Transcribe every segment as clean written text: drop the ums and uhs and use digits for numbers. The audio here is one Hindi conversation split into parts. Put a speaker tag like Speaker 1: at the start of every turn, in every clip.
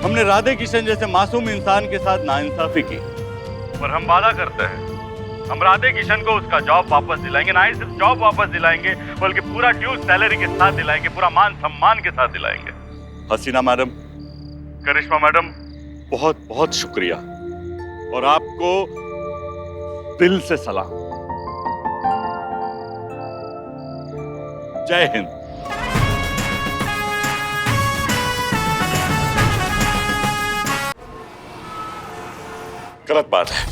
Speaker 1: हमने राधे किशन जैसे मासूम इंसान के साथ नाइंसाफी की, पर हम वादा करते हैं हम राधे किशन को उसका जॉब वापस दिलाएंगे। ना ही सिर्फ जॉब वापस दिलाएंगे बल्कि पूरा ड्यू सैलरी के साथ दिलाएंगे, पूरा मान सम्मान के साथ दिलाएंगे। हसीना मैडम, करिश्मा मैडम, बहुत बहुत शुक्रिया और आपको दिल से सलाम। जय हिंद। गलत बात है।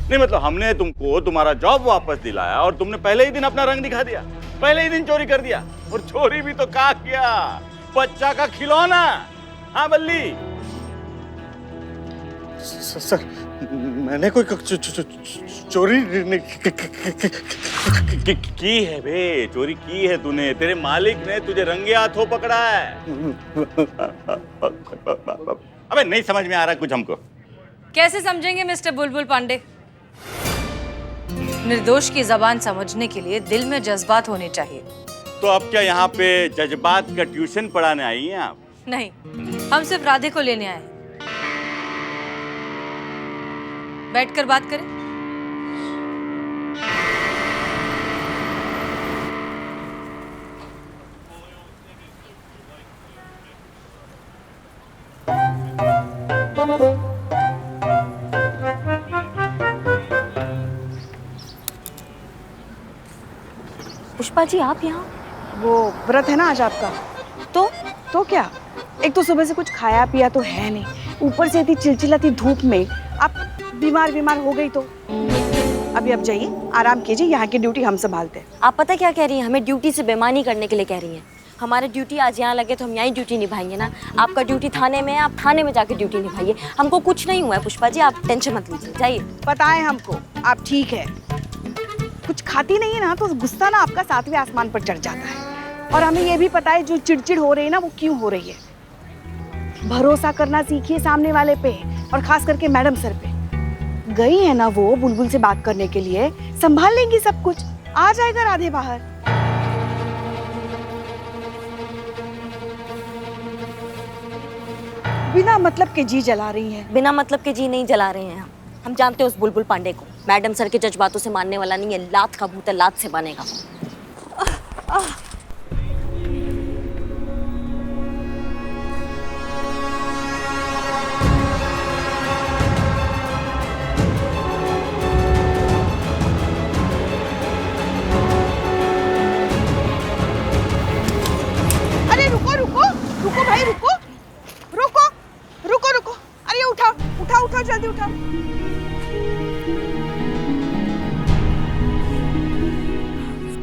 Speaker 1: नहीं मतलब हमने तुमको तुम्हारा जॉब वापस दिलाया और तुमने पहले ही दिन अपना रंग दिखा दिया, पहले ही दिन चोरी कर दिया। और चोरी भी तो क्या किया, बच्चा का खिलौना। हाँ बल्ली।
Speaker 2: सर मैंने कोई चोरी
Speaker 1: की है बे, चोरी की है तूने। तेरे मालिक ने तुझे रंगे हाथों पकड़ा है। अबे नहीं समझ में आ रहा कुछ हमको।
Speaker 3: कैसे समझेंगे मिस्टर बुलबुल पांडे? निर्दोष की जबान समझने के लिए दिल में जज्बात होने चाहिए।
Speaker 1: तो अब क्या यहाँ पे जज्बात का ट्यूशन पढ़ाने आई हैं आप?
Speaker 3: नहीं, हम सिर्फ राधे को लेने आए हैं। बैठकर बात करें।
Speaker 4: पुष्पा जी आप यहाँ?
Speaker 5: वो व्रत है ना आज आपका। तो क्या, एक तो सुबह से कुछ खाया पिया तो है नहीं, ऊपर से इतनी चिलचिलाती धूप में आप बीमार हो गई तो अभी अब जाइए आराम कीजिए, यहाँ की ड्यूटी हम संभालते हैं।
Speaker 4: आप पता क्या कह रही हैं? हमें ड्यूटी से बेईमानी करने के लिए कह रही हैं। हमारी ड्यूटी आज यहाँ लगे तो हम यहीं ड्यूटी निभाएंगे ना। आपका ड्यूटी थाने में है, आप थाने में जाके ड्यूटी निभाइए। हमको कुछ नहीं हुआ है पुष्पा जी, आप टेंशन मत लीजिए, जाइए।
Speaker 5: पता है हमको आप ठीक है, कुछ खाती नहीं है ना तो गुस्सा ना आपका 7वें आसमान पर चढ़ जाता है। और हमें ये भी पता है जो चिड़चिड़ हो रही है ना वो क्यों हो रही है। भरोसा करना सीखिए सामने वाले पे, और खास करके मैडम सर पे। गई है ना वो बुलबुल से बात करने के लिए, संभाल लेंगी सब कुछ, आ जाएगा राधे बाहर। बिना मतलब के जी जला रही हैं।
Speaker 4: बिना मतलब के जी नहीं जला रहे हैं हम जानते हैं उस बुलबुल पांडे को। मैडम सर के जज्बातों से मानने वाला नहीं है, लात का भूत है, लात से बनेगा।
Speaker 5: अरे रुको भाई, रुको। अरे उठाओ जल्दी उठाओ।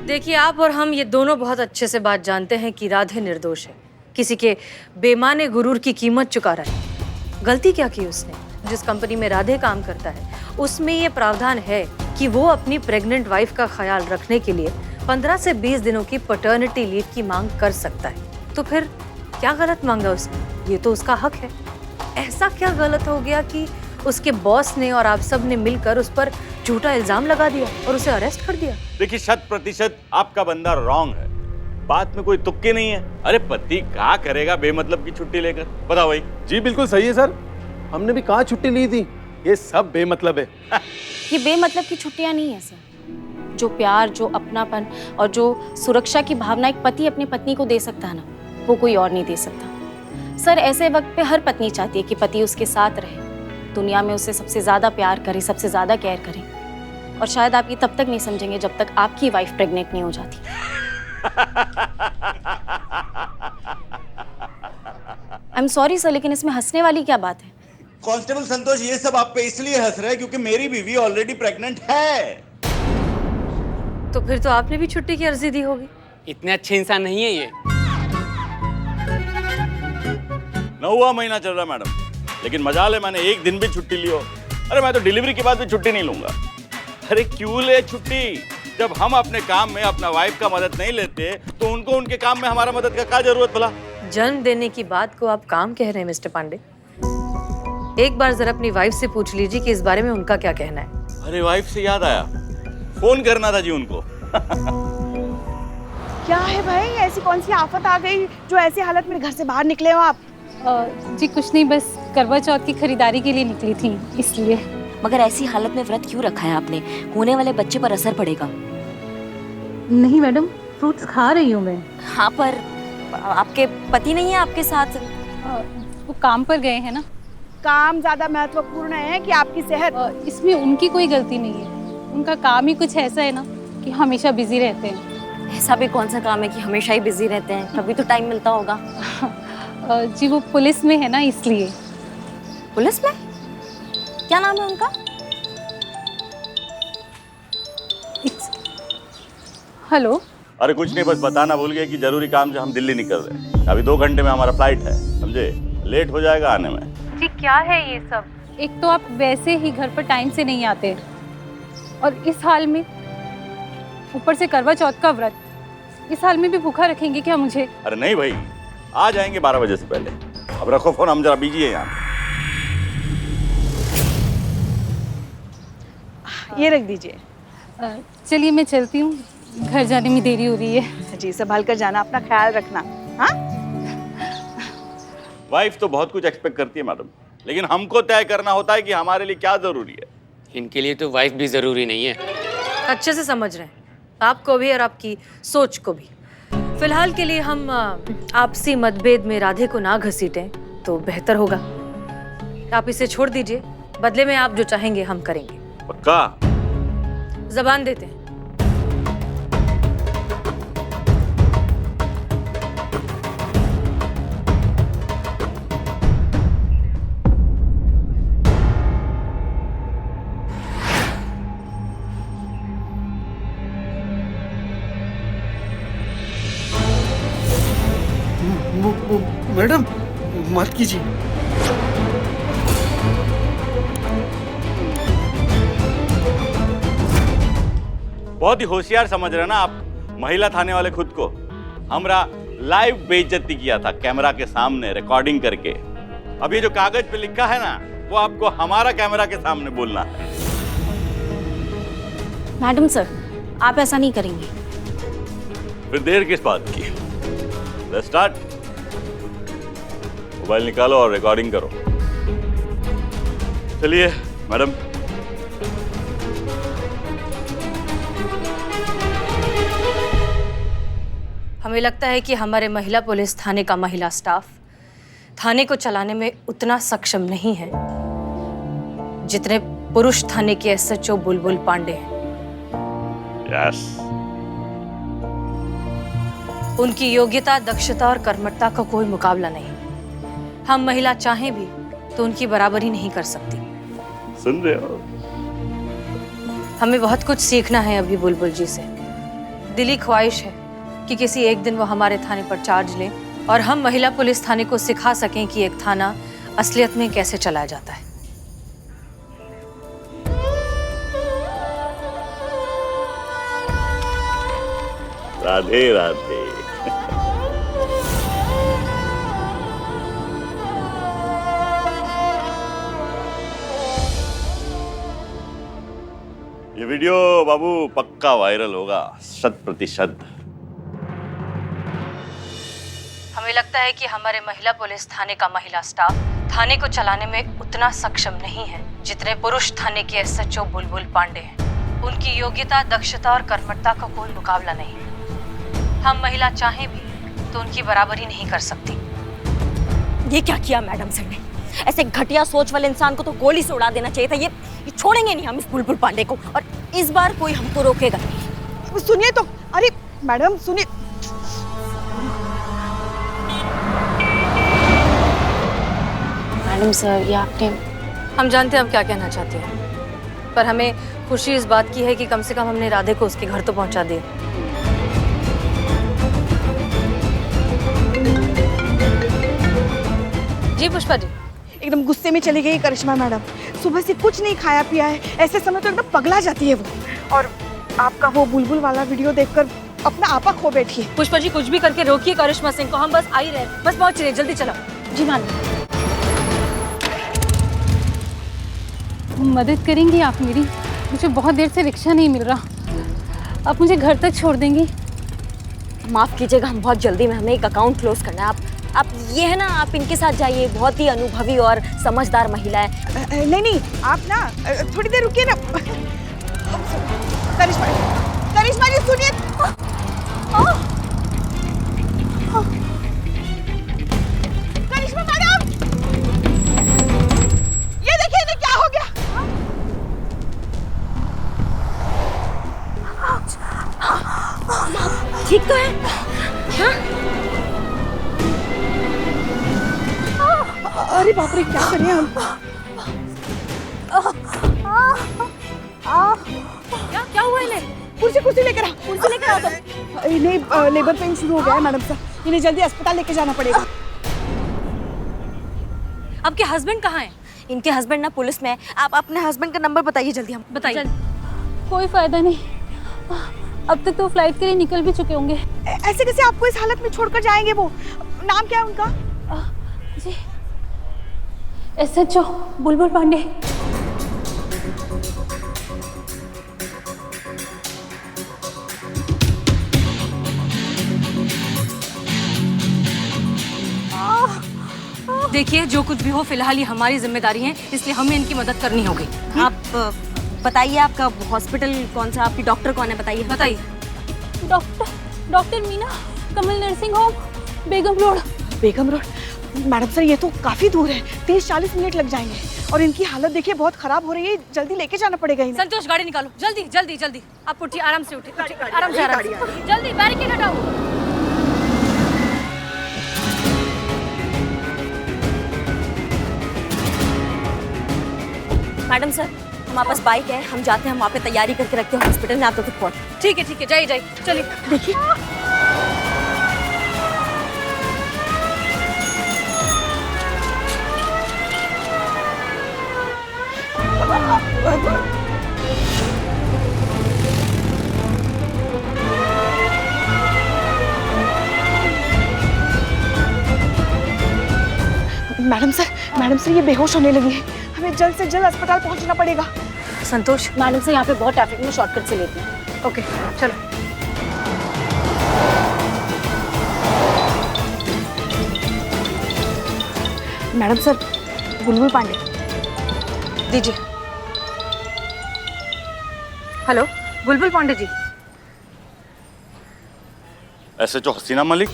Speaker 3: देखिए, आप और हम ये दोनों बहुत अच्छे से बात जानते हैं कि राधे निर्दोष है, किसी के बेमाने गुरूर की कीमत चुका रहा है। गलती क्या की उसने? जिस कंपनी में राधे काम करता है उसमें ये प्रावधान है कि वो अपनी प्रेग्नेंट वाइफ का ख्याल रखने के लिए 15 से 20 दिनों की पैटर्निटी लीव की मांग कर सकता है। तो फिर क्या गलत मांगा उसने? ये तो उसका हक है। ऐसा क्या गलत हो गया कि उसके बॉस ने और आप सब ने मिलकर उस पर झूठा इल्जाम लगा दिया और उसे अरेस्ट कर दिया?
Speaker 1: देखिए 100% आपका बंदा रॉन्ग है, बात में कोई तुक्के नहीं है। अरे पति क्या करेगा बेमतलब की छुट्टी लेकर, बताओ भाई।
Speaker 2: जी बिल्कुल सही है सर, हमने भी कहाँ छुट्टी ली थी, ये सब बेमतलब है।
Speaker 6: ये बेमतलब की छुट्टियां नहीं है सर। जो प्यार, जो अपनापन और जो सुरक्षा की भावना एक पति अपनी पत्नी को दे सकता है ना, वो कोई और नहीं दे सकता। सर ऐसे वक्त पे हर पत्नी चाहती है कि पति उसके साथ रहे, दुनिया में उसे सबसे ज्यादा प्यार करे, सबसे ज्यादा केयर करे। और शायद आप ये तब तक नहीं समझेंगे जब तक आपकी वाइफ प्रेग्नेंट नहीं हो जाती। आई एम सॉरी सर, लेकिन इसमें हंसने वाली क्या बात है?
Speaker 1: कांस्टेबल संतोष ये सब आप पे इसलिए हंस रहे हैं क्योंकि मेरी बीवी ऑलरेडी प्रेग्नेंट है।
Speaker 3: तो फिर तो आपने भी छुट्टी की अर्जी दी होगी।
Speaker 7: इतने अच्छे इंसान नहीं है ये।
Speaker 1: 9वां महीना चल रहा मैडम, लेकिन मजाल है मैंने एक दिन भी छुट्टी ली हो। अरे मैं तो डिलीवरी के बाद भी छुट्टी नहीं लूंगा। अरे क्यों ले छुट्टी? जब हम अपने काम में अपना वाइफ का मदद नहीं लेते तो उनको उनके काम में हमारा मदद का क्या जरूरत भला?
Speaker 3: जन्म देने की बात को आप काम कह रहे हैं मिस्टर पांडे। एक बार जरा अपनी वाइफ से पूछ लीजिए कि इस बारे में उनका क्या कहना है।
Speaker 1: अरे वाइफ से याद आया, फोन करना था जी उनको।
Speaker 5: क्या है भाई, ऐसी कौन सी आफत आ गई जो ऐसी हालत में घर से बाहर निकले हो आप?
Speaker 6: जी कुछ नहीं, बस करवा चौथ की खरीदारी के लिए निकली थी, इसलिए।
Speaker 4: मगर ऐसी हालत में व्रत क्यों रखा है आपने? होने वाले बच्चे पर असर पड़ेगा।
Speaker 6: नहीं मैडम, फ्रूट्स खा रही हूँ मैं।
Speaker 4: हाँ, पर आपके पति नहीं है आपके साथ?
Speaker 6: वो काम पर गए हैं ना।
Speaker 5: काम ज्यादा महत्वपूर्ण है कि आपकी सेहत?
Speaker 6: इसमें उनकी कोई गलती नहीं है, उनका काम ही कुछ ऐसा है ना कि हमेशा बिजी रहते हैं।
Speaker 4: ऐसा भी कौन सा काम है कि हमेशा ही बिजी रहते हैं? कभी तो टाइम मिलता होगा।
Speaker 6: जी वो पुलिस में है ना, इसलिए।
Speaker 4: पुलिस में? क्या नाम है उनका?
Speaker 6: हेलो।
Speaker 1: अरे कुछ नहीं, बस बताना भूल गए कि जरूरी काम से हम दिल्ली निकल रहे हैं। अभी 2 घंटे में हमारा फ्लाइट है, समझे? लेट हो जाएगा आने में।
Speaker 6: जी क्या है ये सब? एक तो आप वैसे ही घर पर टाइम से नहीं आते, और इस हाल में ऊपर से करवा चौथ का व्रत। इस हाल में भी भूखा रखेंगे क्या मुझे?
Speaker 1: अरे नहीं भाई, आ जाएंगे 12 बजे से पहले। अब रखो फोन, हम जरा बिजी है यहाँ।
Speaker 5: ये रख दीजिए।
Speaker 6: चलिए मैं चलती हूँ, घर जाने में देरी हो रही है।
Speaker 5: जी संभाल कर जाना, अपना ख्याल रखना। हाँ,
Speaker 1: वाइफ तो बहुत कुछ एक्सपेक्ट करती है मैडम, लेकिन हमको तय करना होता है कि हमारे लिए क्या जरूरी है।
Speaker 7: इनके लिए तो वाइफ भी जरूरी नहीं है।
Speaker 3: अच्छे से समझ रहे हैं, आपको भी और आपकी सोच को भी। फिलहाल के लिए हम आपसी मतभेद में राधे को ना घसीटें तो बेहतर होगा। आप इसे छोड़ दीजिए, बदले में आप जो चाहेंगे हम करेंगे।
Speaker 1: पक्का?
Speaker 3: जबान देते हैं।
Speaker 2: मैडम मत कीजिए।
Speaker 1: बहुत ही होशियार समझ रहे हैं ना आप महिला थाने वाले खुद को। हमरा लाइव बेइज्जती किया था कैमरा के सामने रिकॉर्डिंग करके। अब ये जो कागज पे लिखा है ना, वो आपको हमारा कैमरा के सामने बोलना है।
Speaker 6: मैडम सर, आप ऐसा नहीं करेंगे।
Speaker 1: फिर देर किस बात की? Let's start. मोबाइल निकालो और रिकॉर्डिंग करो। चलिए मैडम।
Speaker 3: हमें लगता है कि हमारे महिला पुलिस थाने का महिला स्टाफ थाने को चलाने में उतना सक्षम नहीं है जितने पुरुष थाने के एसएचओ बुलबुल पांडे हैं।
Speaker 1: यस।
Speaker 3: उनकी योग्यता, दक्षता और कर्मठता का कोई मुकाबला नहीं। हम महिला चाहें भी तो उनकी बराबरी नहीं कर सकती।
Speaker 1: सुन रहे हो?
Speaker 3: हमें बहुत कुछ सीखना है अभी बुलबुल जी से। दिली ख्वाहिश है कि किसी एक दिन वो हमारे थाने पर चार्ज लें और हम महिला पुलिस थाने को सिखा सकें कि एक थाना असलियत में कैसे चलाया जाता है।
Speaker 1: राधे राधे। ये वीडियो बाबू पक्का वायरल होगा, 100%।
Speaker 3: हमें लगता है कि हमारे महिला पुलिस थाने का महिला स्टाफ थाने को चलाने में उतना सक्षम नहीं है जितने पुरुष थाने के एसएचओ बुलबुल पांडे हैं। उनकी योग्यता, दक्षता और कर्मठता का कोई मुकाबला नहीं। हम महिला चाहें भी तो उनकी बराबरी नहीं कर सकती।
Speaker 4: ये क्या किया मैडम सर ने? ऐसे घटिया सोच वाले इंसान को तो गोली से उड़ा देना चाहिए था। ये छोड़ेंगे नहीं हम इस बुलबुल पांडे को, और इस बार कोई हमको रोकेगा नहीं।
Speaker 5: सुनिए तो। अरे मैडम सुनिए।
Speaker 6: मैडम सर, ये आपने।
Speaker 3: हम जानते हैं हम क्या कहना चाहते हैं, पर हमें खुशी इस बात की है कि कम से कम हमने राधे को उसके घर तो पहुंचा दिया। जी पुष्पा जी।
Speaker 5: एकदम गुस्से में चली गई करिश्मा मैडम। सुबह से कुछ नहीं खाया पिया है, ऐसे समय तो एकदम पगला जाती है वो। और आपका वो बुलबुल वाला वीडियो देखकर अपना आपा खो बैठी है।
Speaker 3: पुष्पा जी कुछ भी करके रोकिए करिश्मा सिंह को, हम बस आ ही रहे, बस पहुंच रहे, जल्दी चलो।
Speaker 6: जी मैडम। मदद करेंगी आप मेरी? मुझे बहुत देर से रिक्शा नहीं मिल रहा, आप मुझे घर तक छोड़ देंगी?
Speaker 4: माफ कीजिएगा, हम बहुत जल्दी में, हमें एक अकाउंट क्लोज करना है। आप आप ये है ना, आप इनके साथ जाइए, बहुत ही अनुभवी और समझदार महिला है।
Speaker 5: नहीं नहीं, आप ना थोड़ी देर रुकिए ना। करिश्मा, करिश्मा जी सुनिए। करिश्मा मैडम, ये देखिए इन्हें क्या हो गया।
Speaker 4: ठीक तो है? हाँ?
Speaker 5: अरे बाप रे, क्या करें हम?
Speaker 3: क्या हुआ इन्हें?
Speaker 5: कुर्सी लेकर आ, कुर्सी लेकर आ तुम। इन्हें लेबर पेन शुरू हो गया है मैडम साहब, इन्हें जल्दी अस्पताल लेके जाना पड़ेगा।
Speaker 3: आपके हस्बैंड कहाँ हैं?
Speaker 4: इनके हस्बैंड ना पुलिस में है। आप अपने हस्बैंड का नंबर बताइए जल्दी। हम
Speaker 3: बताइए।
Speaker 6: कोई फायदा नहीं, अब तक तो फ्लाइट के लिए निकल भी चुके होंगे।
Speaker 5: ऐसे कैसे आपको इस हालत में छोड़कर जाएंगे वो? नाम क्या है उनका?
Speaker 6: जी, SHO बुलबुल पांडे।
Speaker 3: देखिए, जो कुछ भी हो फिलहाल ये हमारी जिम्मेदारी है, इसलिए हमें इनकी मदद करनी होगी।
Speaker 4: आप बताइए आपका हॉस्पिटल कौन सा, आपकी डॉक्टर कौन है, बताइए।
Speaker 3: बताइए।
Speaker 6: डॉक्टर मीना, कमल नर्सिंग होम, बेगम रोड।
Speaker 5: बेगम रोड? मैडम सर ये तो काफी दूर है, 30-40 मिनट लग जाएंगे और इनकी हालत देखिए बहुत खराब हो रही है, जल्दी लेके जाना पड़ेगा इन्हें।
Speaker 3: संतोष, गाड़ी निकालो, जल्दी जल्दी जल्दी। आप उठिए, आराम से उठिए, आराम से, जल्दी बैरिकेड हटाओ।
Speaker 4: मैडम सर, हमारे पास बाइक है, हम जाते हैं, हम वहाँ पे तैयारी करके रखते हैं हॉस्पिटल में, आप तक पहुँच।
Speaker 3: ठीक है, जाइए, चलिए।
Speaker 5: देखिए मैडम सर ये बेहोश होने लगी है, हमें जल्द से जल्द अस्पताल पहुंचना पड़ेगा।
Speaker 3: संतोष,
Speaker 6: मैडम से यहाँ पे बहुत ट्रैफिक में शॉर्टकट से लेते हैं।
Speaker 3: ओके, चलो।
Speaker 5: मैडम सर, बुलबुल पांडे
Speaker 3: दीजिए। हेलो, बुलबुल पांडे जी।
Speaker 1: SHO हसीना मलिक,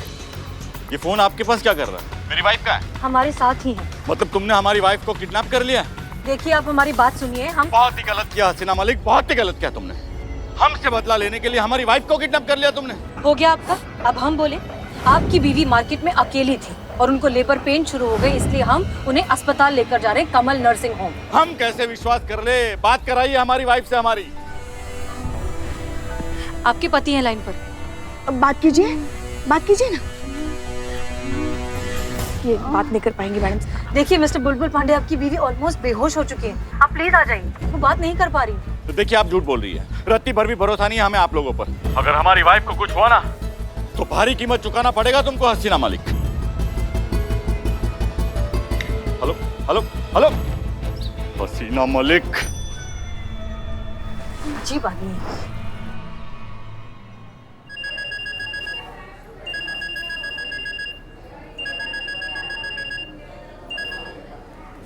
Speaker 1: ये फोन आपके पास क्या कर रहा है? मेरी वाइफ का है?
Speaker 3: हमारे साथ ही हैं।
Speaker 1: मतलब तुमने हमारी वाइफ को किडनैप कर लिया?
Speaker 3: देखिए, आप हमारी बात सुनिए। हम
Speaker 1: बहुत ही गलत किया हसीना मलिक, बहुत ही गलत किया तुमने। हमसे बदला लेने के लिए हमारी वाइफ को किडनैप कर लिया तुमने।
Speaker 3: हो गया आपका। अब हम बोले, आपकी बीवी मार्केट में अकेली थी और उनको लेबर पेन शुरू हो गई, इसलिए हम उन्हें अस्पताल लेकर जा रहे हैं, कमल नर्सिंग होम।
Speaker 1: हम कैसे विश्वास कर ले? बात कराइए हमारी वाइफ से हमारी।
Speaker 3: आपके पति हैं लाइन पर।
Speaker 5: बात कीजिए ना। ये बात नहीं कर पाएंगे मैडम।
Speaker 3: देखिए मिस्टर बुलबुल पांडे, आपकी बीवी ऑलमोस्ट बेहोश हो चुकी है, आप प्लीज आ जाइए, वो बात नहीं कर पा रही।
Speaker 1: तो देखिए, आप झूठ बोल रही है, रत्ती भर भी भरोसा नहीं है हमें आप लोगों पर। अगर हमारी वाइफ को कुछ हुआ ना तो भारी कीमत चुकाना पड़ेगा तुमको हसीना मलिक। हेलो हसीना मलिक।
Speaker 3: जी बात नहीं।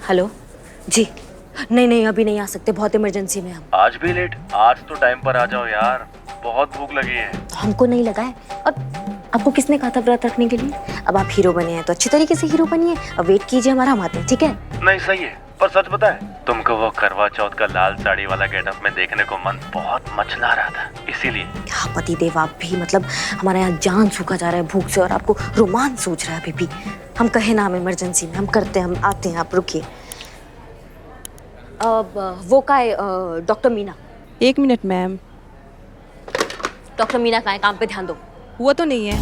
Speaker 4: हेलो जी, नहीं अभी नहीं आ सकते, बहुत इमरजेंसी में हम।
Speaker 8: आज भी लेट? आज तो टाइम पर आ जाओ यार, बहुत भूख लगी है।
Speaker 4: हमको नहीं लगा है, और आपको किसने कहा था व्रत रखने के लिए? अब आप हीरो बने हैं तो अच्छी तरीके से हीरो बनिए, अब वेट कीजिए, हमारा हम आते हैं, ठीक है?
Speaker 8: नहीं सही है, पर सच पता है तुमको वो करवा चौथ का लाल साड़ी वाला गेटअप में देखने को मन बहुत मचला रहा था, इसीलिए।
Speaker 4: क्या पति देव आप भी, मतलब हमारा यहाँ जान सूखा जा रहा है भूख से और आपको रोमांच सूझ रहा है अभी भी। हम कहे ना, हम इमरजेंसी में, हम करते हैं, हम आते हैं, आप रुकिए। वो का है doctor Meena?
Speaker 9: 1 minute ma'am.
Speaker 4: Doctor Meena कहाँ है? काम पे ध्यान दो।
Speaker 9: वो तो नहीं है।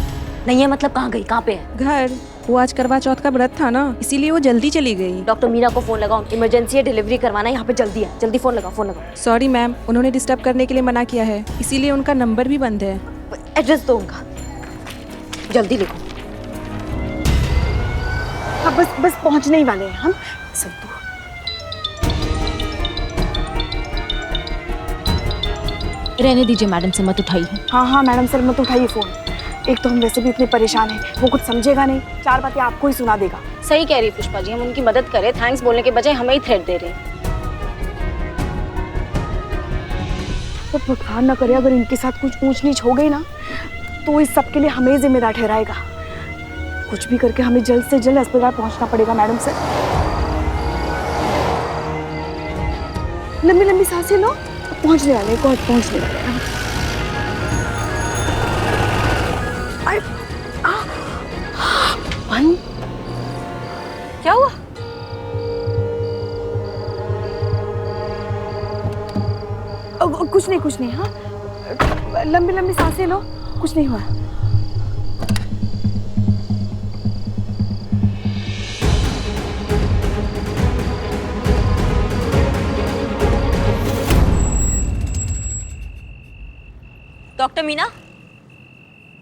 Speaker 4: नहीं है मतलब कहाँ गई, कहाँ पे है?
Speaker 9: घर, वो आज करवा चौथ का व्रत था ना, इसीलिए वो जल्दी चली गई।
Speaker 4: डॉक्टर मीना को फोन लगाओ, इमरजेंसी है, डिलीवरी करवाना है, यहाँ पे जल्दी है, जल्दी फोन लगाओ।
Speaker 9: सॉरी मैम, उन्होंने डिस्टर्ब करने के लिए मना किया है, इसीलिए उनका नंबर भी बंद है।
Speaker 4: एड्रेस दो उनका, जल्दी लिखो।
Speaker 5: हाँ बस पहुंचने ही वाले हैं हम।
Speaker 4: सब
Speaker 6: रहने दीजिए मैडम से, मत उठाइए।
Speaker 5: हाँ मैडम सर, मत उठाइए फोन। एक तो हम वैसे भी इतने परेशान हैं, वो कुछ समझेगा नहीं, 4 बातें आपको ही सुना देगा।
Speaker 6: सही कह रही है पुष्पा जी, हम उनकी मदद करें, थैंक्स बोलने के बजाय हमें ही थ्रेट दे रहे हैं।
Speaker 5: तो भगवान न करे अगर इनके साथ कुछ ऊंच नीच हो गई ना, तो इस सब के लिए हमें जिम्मेदार ठहराएगा। कुछ भी करके हमें जल्द से जल्द अस्पताल पहुंचना पड़ेगा मैडम सर। लंबी लंबी सांसें लो, पहुंचने वाले हैं, पहुंचने वाले हैं।
Speaker 3: क्या हुआ?
Speaker 5: कुछ नहीं हाँ, लंबी लंबी सांसें लो, कुछ नहीं हुआ।
Speaker 4: डॉक्टर मीना,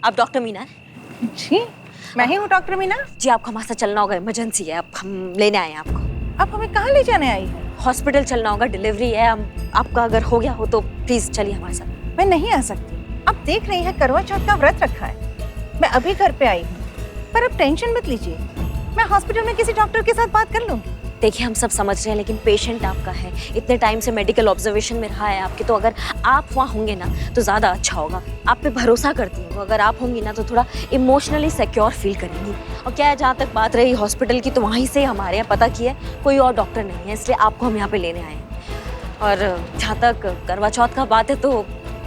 Speaker 4: आप डॉक्टर मीना हैं?
Speaker 10: जी मैं ही हूँ डॉक्टर मीना।
Speaker 4: जी आपको हमारे साथ चलना होगा, इमरजेंसी है, अब हम लेने आए हैं आपको।
Speaker 10: आप हमें कहाँ ले जाने आई हैं?
Speaker 4: हॉस्पिटल चलना होगा, डिलीवरी है, हम आपका अगर हो गया हो तो प्लीज चलिए हमारे साथ।
Speaker 10: मैं नहीं आ सकती, आप देख रही हैं करवा चौथ का व्रत रखा है, मैं अभी घर पे आई हूँ, पर अब टेंशन मत लीजिए, मैं हॉस्पिटल में किसी डॉक्टर के साथ बात कर लूंगी।
Speaker 4: देखिए हम सब समझ रहे हैं, लेकिन पेशेंट आपका है, इतने टाइम से मेडिकल ऑब्जर्वेशन में रहा है आपके, तो अगर आप वहाँ होंगे ना तो ज़्यादा अच्छा होगा। आप पे भरोसा करती हूँ, अगर आप होंगी ना तो थोड़ा इमोशनली सिक्योर फील करेंगी। और क्या है, जहाँ तक बात रही हॉस्पिटल की, तो वहीं से हमारे यहाँ पता किया कोई और डॉक्टर नहीं है, इसलिए आपको हम यहाँ पे लेने आए हैं। और जहाँ तक करवा चौथ का बात है तो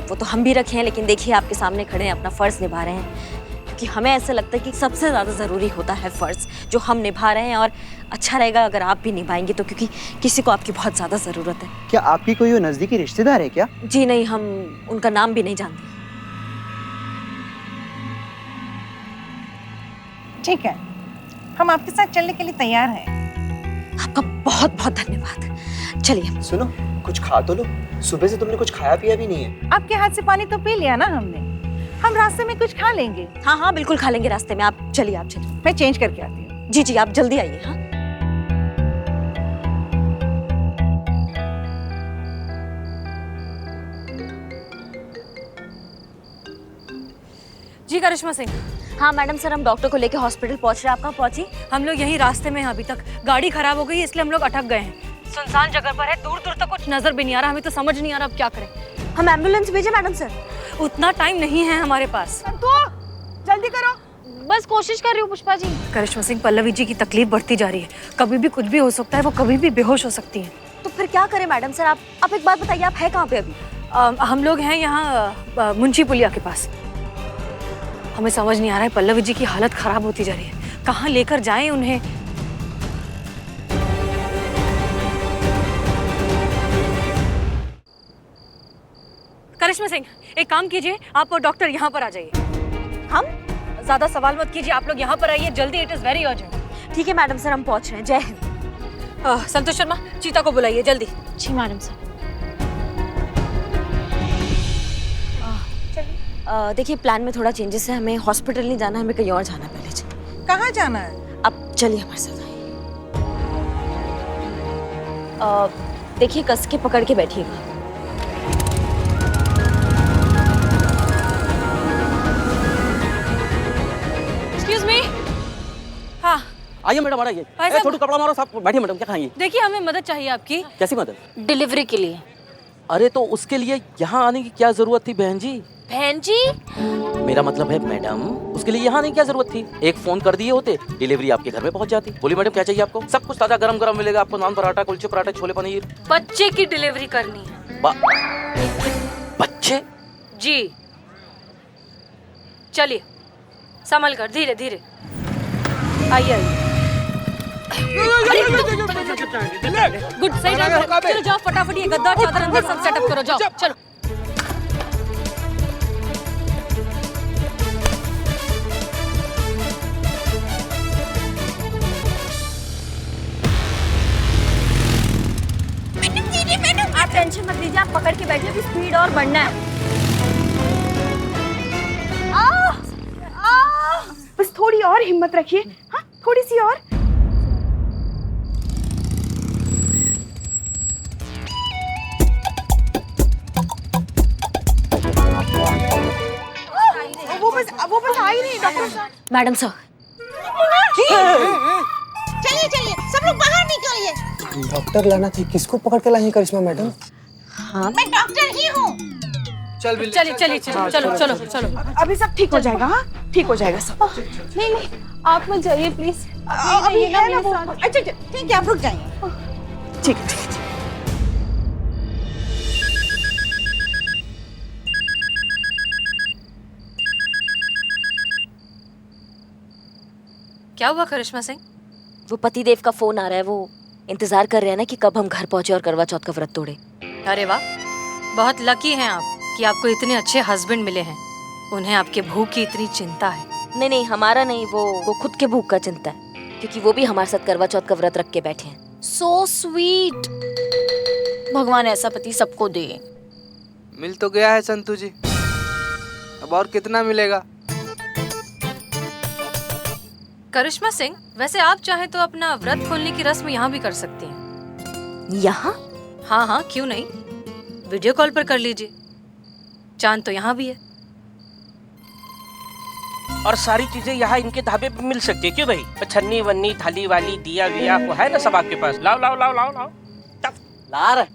Speaker 4: वो तो हम भी रखे हैं, लेकिन देखिए आपके सामने खड़े हैं, अपना फ़र्ज़ निभा रहे हैं, क्योंकि हमें ऐसा लगता है कि सबसे ज़्यादा ज़रूरी होता है फ़र्ज़ जो हम निभा रहे हैं। और अच्छा रहेगा अगर आप भी निभाएंगे तो, क्योंकि किसी को आपकी बहुत ज़्यादा ज़रूरत है।
Speaker 11: क्या आपकी कोई नज़दीकी रिश्तेदार है क्या?
Speaker 4: जी नहीं, हम उनका नाम भी नहीं जानते।
Speaker 10: ठीक है, हम आपके साथ चलने के लिए तैयार हैं।
Speaker 4: आपका बहुत बहुत धन्यवाद, चलिए।
Speaker 11: सुनो, कुछ खा तो लो, सुबह से तुमने कुछ खाया पिया भी नहीं है।
Speaker 10: आपके हाथ से पानी तो पी लिया ना हमने, हम रास्ते में कुछ खा लेंगे।
Speaker 4: हाँ हाँ बिल्कुल खा लेंगे रास्ते में, आप चलिए, आप चलिए।
Speaker 10: मैं चेंज करके आती हूँ।
Speaker 4: जी जी आप जल्दी आइए। हाँ
Speaker 3: जी करिश्मा सिंह।
Speaker 4: हाँ मैडम सर, हम डॉक्टर को लेके हॉस्पिटल पहुंच रहे हैं। आप कहाँ पहुंची?
Speaker 3: हम लोग यहीं रास्ते में हैं, अभी तक गाड़ी खराब हो गई है, इसलिए हम लोग अटक गए हैं। सुनसान जगह पर है, दूर दूर तक कुछ नजर भी नहीं आ रहा, हमें तो समझ नहीं आ रहा अब क्या करें।
Speaker 4: हम एम्बुलेंस भेजे मैडम सर?
Speaker 3: उतना टाइम नहीं है हमारे पास।
Speaker 5: तो जल्दी करो।
Speaker 6: बस कोशिश कर रही हूँ पुष्पा जी।
Speaker 3: करिश्मा सिंह, पल्लवी जी की तकलीफ बढ़ती जा रही है, कभी भी कुछ भी हो सकता है, वो कभी भी बेहोश हो सकती है।
Speaker 4: तो फिर क्या करें मैडम सर? आप एक बात बताइए, आप है कहाँ पे अभी?
Speaker 3: हम लोग हैं यहाँ मुंशी पुलिया के पास। हमें समझ नहीं आ रहा है, पल्लवी जी की हालत खराब होती जा रही है, कहाँ लेकर जाएं उन्हें। करिश्मा सिंह, एक काम कीजिए, आप और डॉक्टर यहाँ पर आ जाइए।
Speaker 4: हम?
Speaker 3: ज्यादा सवाल मत कीजिए, आप लोग यहाँ पर आइए जल्दी, इट इज वेरी अर्जेंट।
Speaker 4: ठीक है मैडम सर, हम पहुँच रहे हैं। जय हिंद।
Speaker 3: संतोष शर्मा, चीता को बुलाइए जल्दी।
Speaker 6: जी मैडम सर।
Speaker 4: देखिए प्लान में थोड़ा चेंजेस है, हमें हॉस्पिटल नहीं जाना, हमें कहीं और जाना है। पहले चलिए।
Speaker 10: कहाँ जाना है?
Speaker 4: अब चलिए हमारे साथ आइए। देखिए कस के पकड़ के बैठिएगा।
Speaker 3: Excuse me. हाँ
Speaker 2: आइए मैडम, आइए। छोटू कपड़ा मारो, सब बैठिए मैडम, क्या खाएंगे?
Speaker 3: देखिए हमें मदद चाहिए आपकी।
Speaker 2: कैसी मदद?
Speaker 6: डिलीवरी के लिए।
Speaker 2: अरे तो उसके लिए यहाँ आने की क्या जरूरत थी बहन जी?
Speaker 6: बहन जी?
Speaker 2: मेरा मतलब है मैडम, उसके लिए यहाँ आने की क्या जरूरत थी? एक फोन कर दिए होते, डिलीवरी आपके घर में पहुँच जाती। बोलिए मैडम, क्या चाहिए आपको? सब कुछ ताजा गरम गरम मिलेगा आपको, नान पराठा, कुलचे पराठे, छोले पनीर।
Speaker 3: बच्चे की डिलीवरी करनी है।
Speaker 2: बच्चे?
Speaker 3: जी चलिए, संभल कर, धीरे धीरे आइए आइए। गुड, सही टाइम पर। चलो जाओ फटाफट, ये गद्दा चादर अंदर सब सेटअप करो, जाओ चलो।
Speaker 4: आप टेंशन मत लीजिए, आप पकड़ के बैठिए, अभी स्पीड और बढ़ना है।
Speaker 5: बस थोड़ी और हिम्मत रखिए। हाँ थोड़ी सी और। वो बस
Speaker 4: मैडम सर।
Speaker 10: चलिए चलिए, सब लोग बाहर निकलिए।
Speaker 11: डॉक्टर लाना थी, किसको पकड़ के लाई करिश्मा मैडम?
Speaker 4: हाँ
Speaker 10: मैं डॉक्टर ही हूँ।
Speaker 3: चलिए चलिए चलो चलो चलो चलो।
Speaker 5: अभी सब ठीक हो जाएगा। हाँ, ठीक हो जाएगा सब।
Speaker 6: नहीं नहीं, आप मत जाइए प्लीज।
Speaker 5: अभी है ना वो।
Speaker 10: अच्छा ठीक है, आप रुक जाइए।
Speaker 5: ठीक है, ठीक है।
Speaker 3: क्या हुआ करिश्मा सिंह?
Speaker 4: वो पतिदेव का फोन आ रहा है, वो इंतजार कर रहे हैं ना कि कब हम घर पहुंचे और करवा चौथ का व्रत तोड़े।
Speaker 3: अरे वाह, बहुत लकी हैं आप कि आपको इतने अच्छे हस्बैंड मिले हैं। उन्हें आपके भूख की इतनी चिंता है।
Speaker 4: नहीं नहीं, हमारा नहीं, वो खुद के भूख का चिंता है, क्योंकि वो भी हमारे साथ करवा चौथ का व्रत रख के बैठे हैं।
Speaker 6: So sweet. भगवान ऐसा पति सबको दे।
Speaker 12: मिल तो गया है संतू जी, अब और कितना मिलेगा?
Speaker 3: करिश्मा सिंह, वैसे आप चाहे तो अपना व्रत खोलने की रस्म यहाँ भी कर सकती हैं।
Speaker 4: यहाँ?
Speaker 3: हाँ हाँ, क्यों नहीं, वीडियो कॉल पर कर लीजिए। चांद तो यहाँ भी है।
Speaker 13: और सारी चीजें यहाँ इनके ढाबे पे मिल सकती है। क्यों भाई? छन्नी वन्नी थाली वाली दिया विया वो है ना सब आपके पास? लाओ लाओ लाओ लाओ लाओ। ला रहे।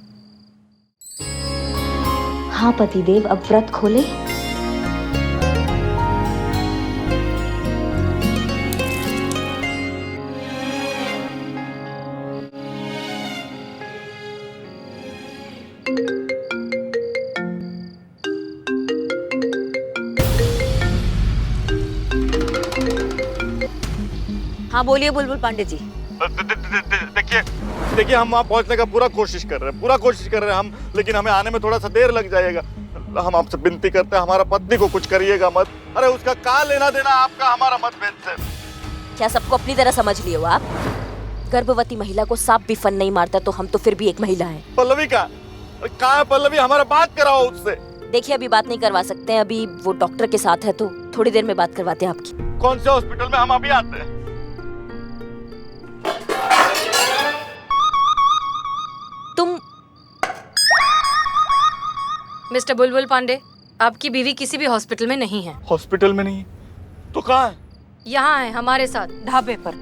Speaker 4: हाँ पतिदेव, अब व्रत खोले। हाँ बोलिए बुलबुल पांडे जी।
Speaker 1: देखिए हम वहाँ पहुँचने का पूरा कोशिश कर रहे हैं हम, लेकिन हमें आने में थोड़ा सा देर लग जाएगा। हम आपसे विनती करते हैं, हमारा पत्नी को कुछ करिएगा मत। अरे उसका क्या लेना देना आपका हमारा मतभेद से?
Speaker 4: क्या सबको अपनी तरह समझ लियो आप? गर्भवती महिला को सांप भी फन नहीं मारता, तो हम तो फिर भी एक महिला है।
Speaker 1: पल्लवी का है? पल्लवी, हमारा बात कराओ उससे।
Speaker 4: देखिए अभी बात नहीं करवा सकते हैं, अभी वो डॉक्टर के साथ है, तो थोड़ी देर में बात करवाते हैं आपकी।
Speaker 1: कौन से हॉस्पिटल में? हम अभी आते हैं।
Speaker 4: तुम
Speaker 3: मिस्टर बुलबुल पांडे, आपकी बीवी किसी भी हॉस्पिटल में नहीं है।
Speaker 1: हॉस्पिटल में नहीं तो कहाँ है?
Speaker 3: यहाँ है हमारे साथ ढाबे पर।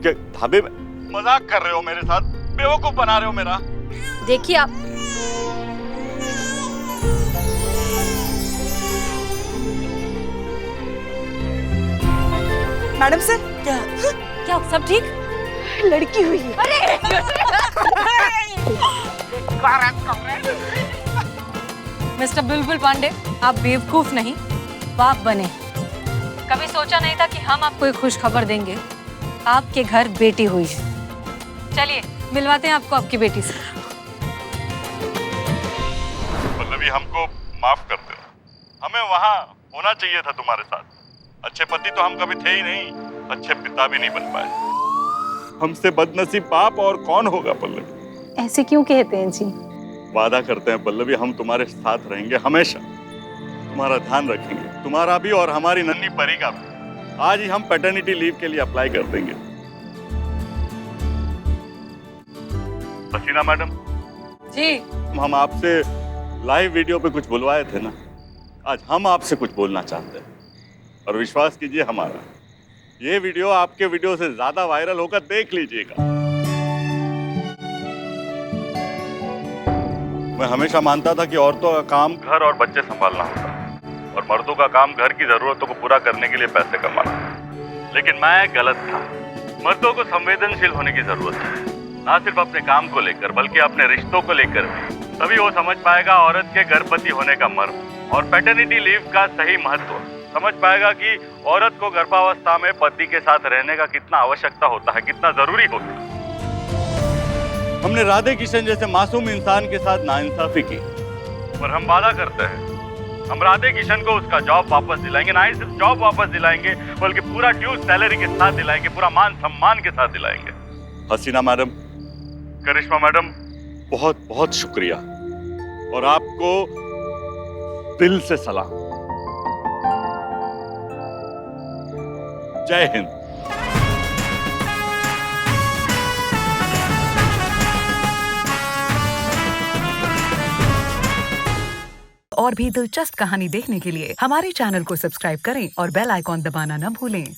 Speaker 1: क्या ढाबे में? मजाक कर रहे हो मेरे साथ? बेवकूफ बना रहे हो मेरा?
Speaker 3: देखिए आप।
Speaker 5: मैडम सर,
Speaker 3: क्या सब ठीक?
Speaker 5: लड़की हुई है।
Speaker 3: मिस्टर बुलबुल पांडे, आप बेवकूफ नहीं, बाप बने। कभी सोचा नहीं था कि हम आपको एक खुश खबर देंगे। आपके घर बेटी हुई है। चलिए मिलवाते हैं आपको आपकी बेटी से।
Speaker 1: पल्लवी, हमको माफ कर दो, हमें वहाँ होना चाहिए था तुम्हारे साथ। अच्छे पति तो हम कभी थे ही नहीं, अच्छे पिता भी नहीं बन पाए। हमसे बदनसीब बाप और कौन होगा पल्लवी?
Speaker 6: ऐसे क्यों कहते हैं जी?
Speaker 1: वादा करते हैं पल्लवी, हम तुम्हारे साथ रहेंगे हमेशा, तुम्हारा ध्यान रखेंगे, तुम्हारा भी और हमारी नन्ही परी का भी। आज ही हम पैटर्निटी लीव के लिए अप्लाई कर देंगे। हसीना मैडम
Speaker 3: जी,
Speaker 1: हम आपसे लाइव वीडियो पे कुछ बुलवाए थे ना, आज हम आपसे कुछ बोलना चाहते हैं। और विश्वास कीजिए हमारा, ये वीडियो आपके वीडियो से ज्यादा वायरल होगा, देख लीजिएगा। मैं हमेशा मानता था कि औरतों का काम घर और बच्चे संभालना होता है और मर्दों का काम घर की जरूरतों को पूरा करने के लिए पैसे कमाना। लेकिन मैं गलत था। मर्दों को संवेदनशील होने की जरूरत है, ना सिर्फ अपने काम को लेकर बल्कि अपने रिश्तों को लेकर भी। तभी वो समझ पाएगा औरत के गर्भवती होने का मर्म और पैटर्निटी लीव का सही महत्व। समझ पाएगा कि औरत को गर्भावस्था में पति के साथ रहने का कितना आवश्यकता होता है, कितना जरूरी होता है। हमने राधे किशन जैसे मासूम इंसान के साथ नाइंसाफी की, पर हम वादा करते हैं हम राधे किशन को उसका जॉब वापस दिलाएंगे। ना ही सिर्फ जॉब वापस दिलाएंगे बल्कि पूरा ड्यू सैलरी के साथ दिलाएंगे, पूरा मान सम्मान के साथ दिलाएंगे। हसीना मैडम, करिश्मा मैडम, बहुत बहुत शुक्रिया और आपको दिल से सलाम। जय हिंद।
Speaker 14: और भी दिलचस्प कहानी देखने के लिए हमारे चैनल को सब्सक्राइब करें और बेल आइकॉन दबाना न भूलें।